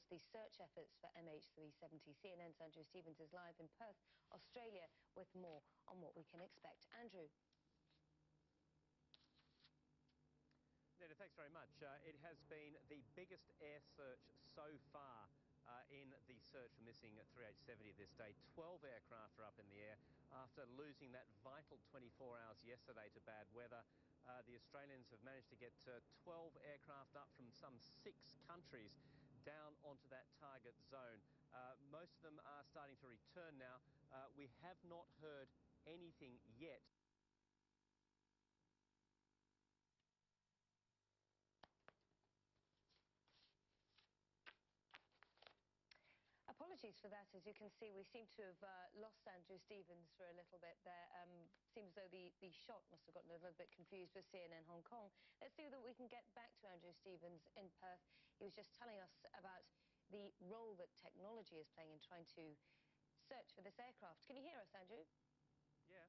towards the search efforts for MH370. CNN's Andrew Stevens is live in Perth, Australia, with more on what we can expect. Andrew. Nina, thanks very much. It has been the biggest air search so far in the search for missing 370 this day. 12 aircraft are up in the air after losing that vital 24 hours yesterday to bad weather. The Australians have managed to get 12 aircraft up from some 6 countries down onto that target zone. Most of them are starting to return now. We have not heard anything yet. Apologies for that. As you can see, we seem to have lost Andrew Stevens for a little bit there. Seems as though the shot must have gotten a little bit confused with CNN Hong Kong. Let's see that we can get back to Andrew Stevens in Perth. He was just telling us about the role that technology is playing in trying to search for this aircraft. Can you hear us, Andrew? Yeah.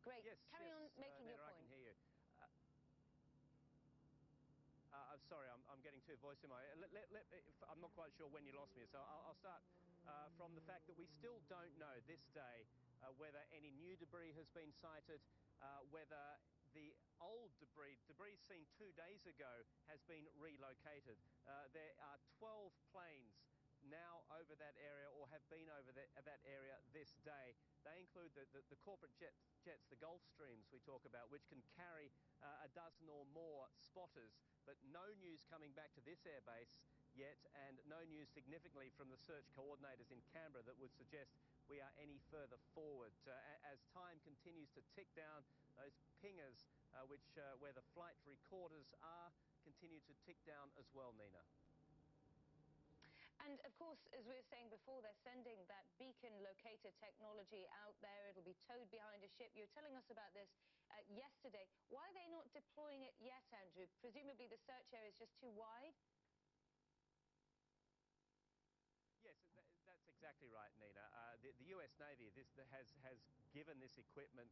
Great. Yes, Carry on making Nina, your point. I can hear you. I'm sorry, I'm getting too voice in my... I'm not quite sure when you lost me, so I'll start from the fact that we still don't know this day whether any new debris has been sighted, whether the old debris seen 2 days ago has been relocated. There are 12 planes now over that area or have been over that area this day. They include the corporate jets, the Gulfstreams we talk about, which can carry a dozen or more spotters, but no news coming back to this airbase yet, and no news significantly from the search coordinators in Canberra that would suggest we are any further forward. As time continues to tick down, those pingers where the flight recorders are continue to tick down as well, Nina. And, of course, as we were saying before, they're sending that beacon locator technology out there. It'll be towed behind a ship. You were telling us about this yesterday. Why are they not deploying it yet, Andrew? Presumably the search area is just too wide? Yes, that's exactly right, Nina. The US Navy has given this equipment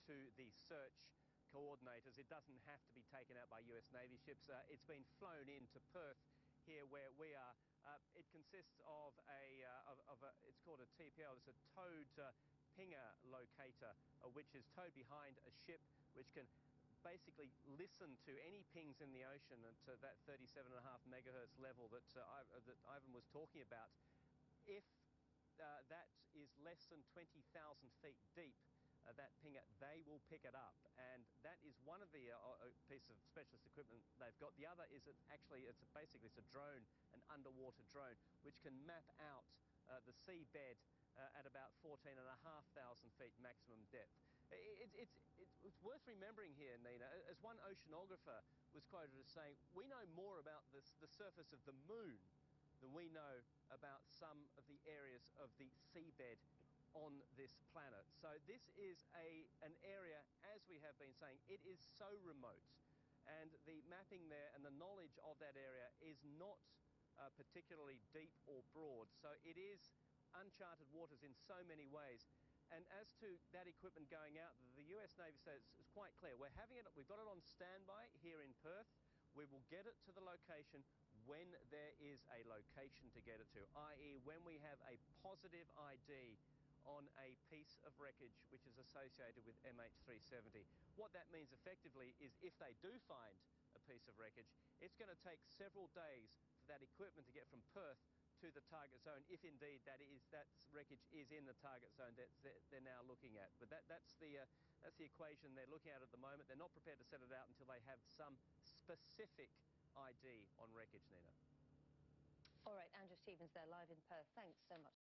to the search coordinators. It doesn't have to be taken out by US Navy ships. It's been flown into Perth, here where we are. It consists of it's called a TPL. It's a towed pinger locator, which is towed behind a ship, which can basically listen to any pings in the ocean at that 37.5 megahertz level that Ivan was talking about. If that is less than 20,000 feet deep, that pinger, they will pick it up, and that is one of the piece of specialist equipment they've got. The other is basically it's a drone, an underwater drone, which can map out the seabed at about 14,500 feet maximum depth. It's worth remembering here, Nina, as one oceanographer was quoted as saying, we know more about the surface of the moon than we know about some of the areas of the seabed on this planet. So this is an area, as we have been saying, it is so remote, and the mapping there and the knowledge of that area is not particularly deep or broad. So it is uncharted waters in so many ways. And as to that equipment going out, the US Navy says it's quite clear. We've got it on standby here in Perth. We will get it to the location when there is a location to get it to, i.e. when we have a positive ID on a piece of wreckage which is associated with MH370. What that means effectively is if they do find a piece of wreckage, it's going to take several days for that equipment to get from Perth to the target zone, if indeed that wreckage is in the target zone that they're now looking at. But that's the equation they're looking at the moment. They're not prepared to set it out until they have some specific ID on wreckage, Nina. All right, Andrew Stevens there, live in Perth. Thanks so much.